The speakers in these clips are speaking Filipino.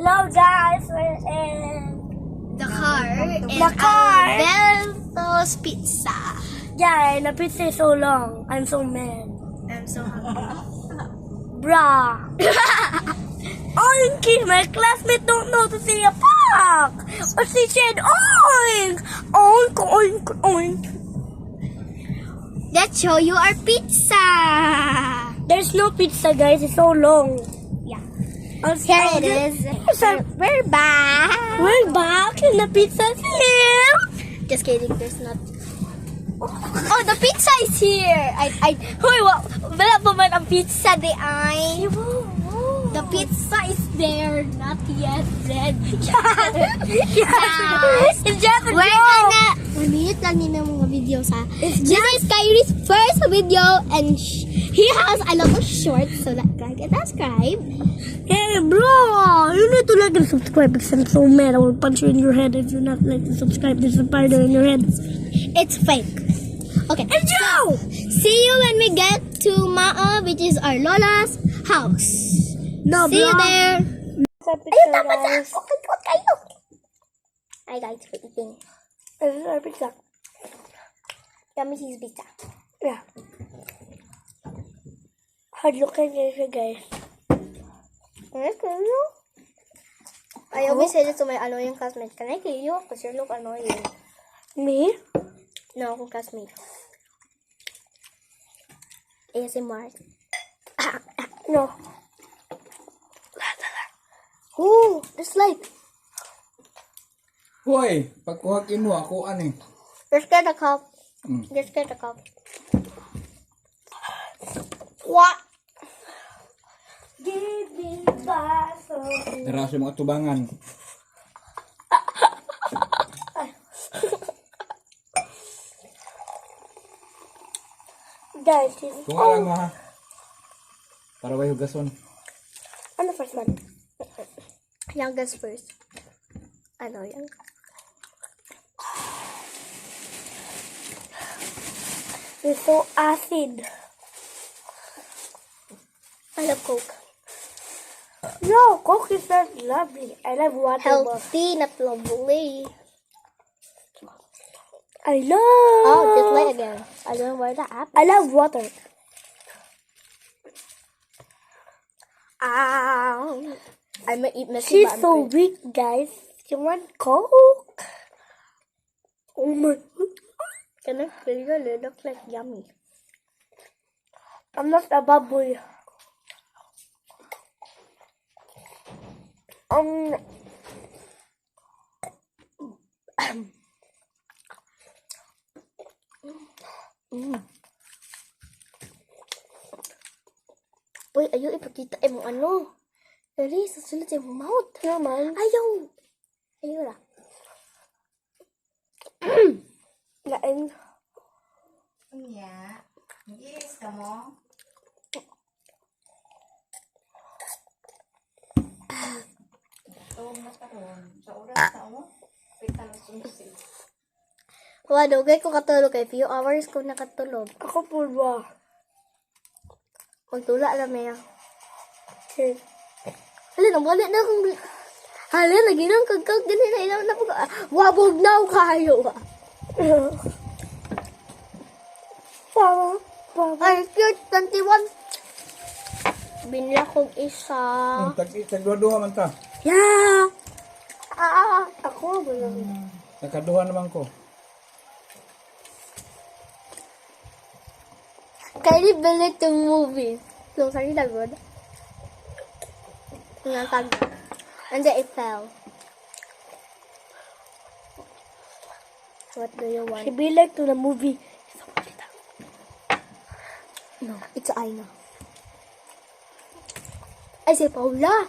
Hello guys, we're in The car. the car. Belto's Pizza. Yeah, the pizza is so long. I'm so mad. I'm so hungry. Bruh. Oinky, my classmate don't know to say a fuck. But she said oink. Oink, oink, oink. Let's show you our pizza. There's no pizza, guys. It's so long. Yeah. I'll Here it is. We're back. We're back and the pizza's here. Just kidding. There's not. Oh, the pizza is here. Hoy, wala pa man ang pizza di ay. The pizza is there, not yet ready. Yes. It's just a We're joke. gonna... 1 minute lang yun ang mga videos, ha? This is Kyrie's first video, and he has a lot of shorts, so like and subscribe. Hey, bro, you need to like and subscribe because I'm so mad. I will punch you in your head if you're not like and subscribe. There's a spider in your head. It's fake. Okay. And you! See you when we get to Maa, which is our Lola's house. No, See you there. Ayun, Dapat sa okay, kayo. Hi guys, we're eating. This is our pizza. Yummy cheese pizza. Yeah. Hard looking guys. I always say this to my annoying classmates. Can I kill you? Because you look annoying. Me? No, akong classmate. ASMR. No. Ooh, this light. Hoy, pagkuhakin mo ako ani. Just get a cup. Mm. Just get a cup. What? Give me the baso. Dara sa mga tubangan. Guys, this is... Kung alam mo ha. Para way hugason. Ano first one? Youngest first. Ano yan? It's so acid. I love Coke. No, Coke is not lovely. I love water. Healthy, not lovely. I love... Oh, just play again. I don't know where the app. I love water. I'm gonna eat messy. She's so weak, guys. You want Coke? Oh my... Can I feel you? It looks like yummy. I'm not a baboy. Uy, ayaw ipakita mong ano. Dali, susunod sa mong mouth. Naman. Ayaw. Ayaw na. Lain. Iya, mag-iis ka mo. Mas karon sa oras sa mo. Kita na sunod. Wala, gay ko katulog kay few hours ko nakatulog. Ako pulwa. Magtula alam niya. Okay. Hala, nabalik na akong... Hala, lagi nang kagkag. Ganun na ilang na po. Wabog na ako kayo. Papa. Papa. Ay, cute. 21. Binila kong isa. Tagduha man ta. Yeah. Ah, Ako ba lang? Nakaduha naman ko. Kylie bilit yung movie. So, sorry na good. Natag. And then it fell. What do you She want? be like to the movie. No, it's Aina. I say Paula.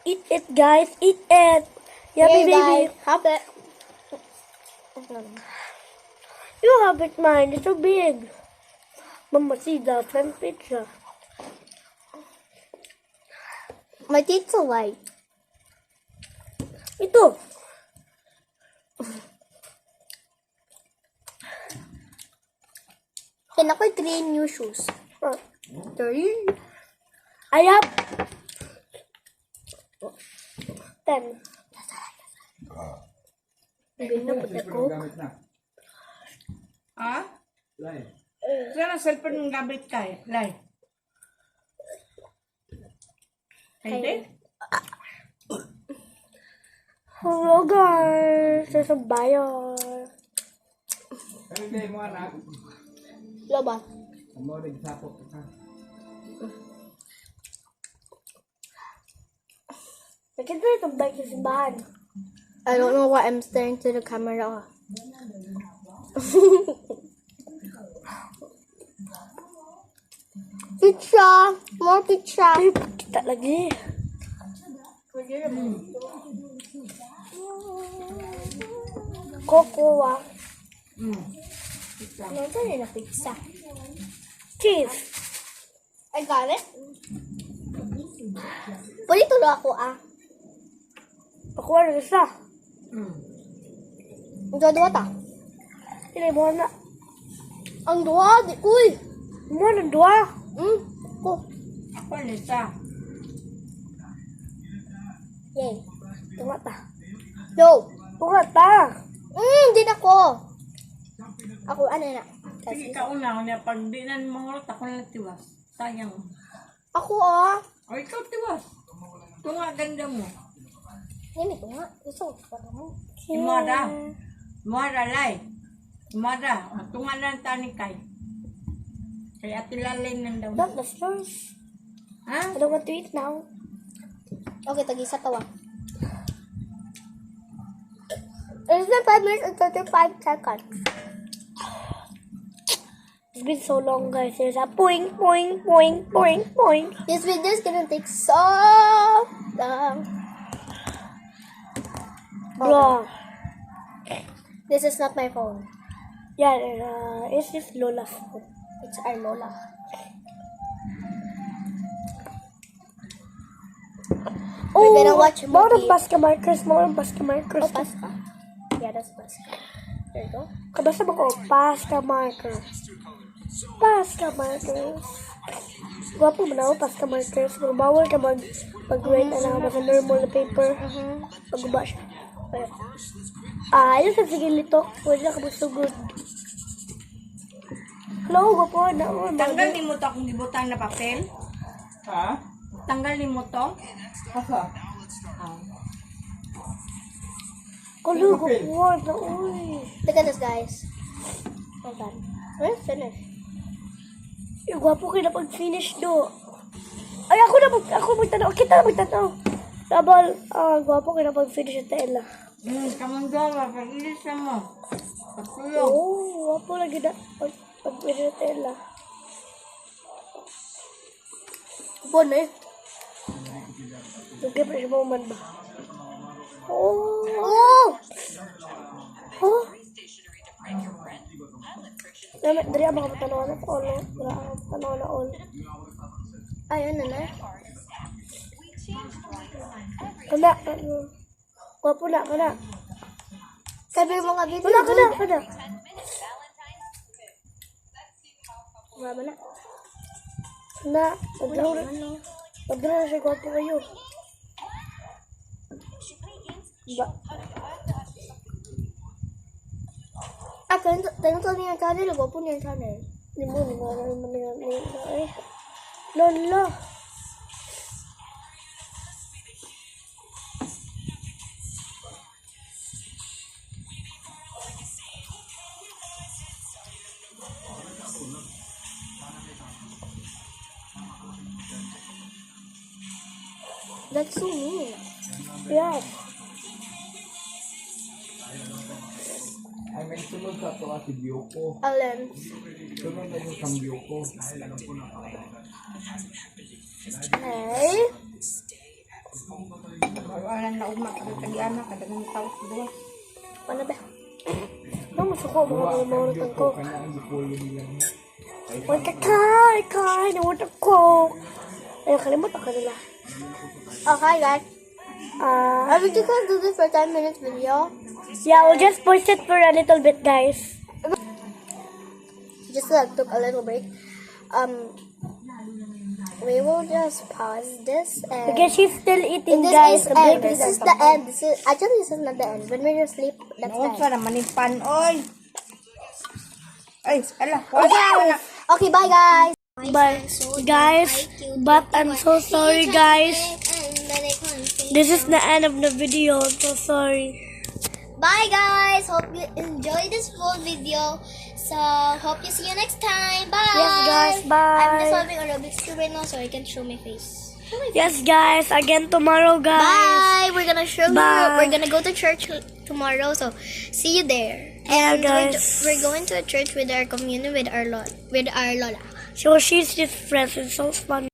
Eat it, guys. Eat it. Yummy, baby. Have it. You have it, mine. It's so big. Mama, see the front picture. My teeth so white. Ito. Can ako 3 new shoes? 3. I have 10. Hindi na po Siyempre, ko. gamit na. Ha? Lai. Saan ang cellphone ng gamit ka eh? Lai. Hindi? Hello guys! Sa bayan. Pero hindi mo anak. Loba. Mo rin sapot ka. Nakita itong bike sa simbahan. I don't know why I'm staring to the camera. Pizza! More pizza! Kita lagi. Cocoa. Nandiyan na pizza. Cheese. I got it. Pwede tulo ako Ako ano isa. Ang dua ta. Hindi mo na. Ang dua, di uy. Mo na dua. Ko. Ako Lisa. Yay. Tunga ta. No. Tunga ta. Di na ko. Ako, ano na? Sige ka una, kung pag di na mangulat, ako na tiwas. Sayang. Ako, O ikaw tiwas. Ito nga ganda mo. Yan ito nga. Gusto ko pa naman. Imada. Imada, Lai. Imada. Ito nga lang tanikay. Kaya ati lalay nang daw. Not the first. Ha? I don't want to eat now. Okay, tag-isa tawa. It's been 5 minutes and 35 seconds. It's been so long guys. There's a poing, poing, poing, poing, poing. This video is gonna take so long. Bro. This is not my phone. Yeah, it's just Lola's phone. It's our Lola. We're gonna watch a More movie. basket markers, more basket markers. Oh, Pasca. Yeah, that's Pasca. There you go. Kabasa ba ko? Pasta marker. Pasta markers. Gwapo mo na ako, pasta markers. Kung bawal ka mag-write na lang sa normal na paper. Pag-uba siya. Ayos sa sige nito. Pwede na ka magsugod. Hello, gwapo na ako. Tanggal ni mo to akong gibutan na papel. Ha? Tanggal ni mo to. Asa? Hello, gwapo na. Uy. Look at this, guys. Hold on. We're finished. Yung gwapo kayo na pag-finish do. Ay, ako magtanaw. Kita na magtanaw. Double, gwapo kayo na pag-finish yung tela. Kamundawa, pag-ilis na mo. Pagkulong. Oh, gwapo lagi na pag-finish yung tela. Bon, eh. Lugay pa siya maman ba? Oh! Oh! Oh! Dari ako makapatanaw na all. Dari ako makapatanaw na all. Ayun na na. Kana. Gwapo na, kana. Sabi mo nga video. Kana. Wala na. Kana. Pagduro na siya gwapo kayo. Ba? Tanong niya yung channel. Huwag po niya yung channel. Hindi mo naman ay. Lola. That's so mean. Yes. Ay, may sunod ka to ati Biyoko. Alin? Sunod na yung kang Biyoko. Hey. Alam na ugma ka kag-ana kadagang tao duwa. Ano ba? Nung masuko, mga mamunutan ko. Kanya ang dipulo nilang. Wata kay, namutan ko. Ayun, kalimutan ka nila. Okay, guys. Are we just gonna do this for 10 minutes video? Yeah, we'll just push it for a little bit, guys. Just took a little break. we will just pause this and Because she's still eating, this guys. is The end. baby This is is the end. Actually this is not the end. When we just sleep, that's the Noon end. sa naman yung pan, oy. Ay, ala, Okay, okay, bye guys. But guys, but I'm so sorry, guys. This is the end of the video. I'm so sorry. Bye guys. Hope you enjoyed this full video. So hope you see you next time. Bye. Yes, guys. I'm Bye. just solving a Rubik's Cube right now so I can show my face. Yes, guys. Again tomorrow, guys. Bye. We're gonna show you. Bye. We're gonna go to church tomorrow. So see you there. Yeah, And guys. we're going to a church with our communion with our Lola. So she's just friends. It's so fun.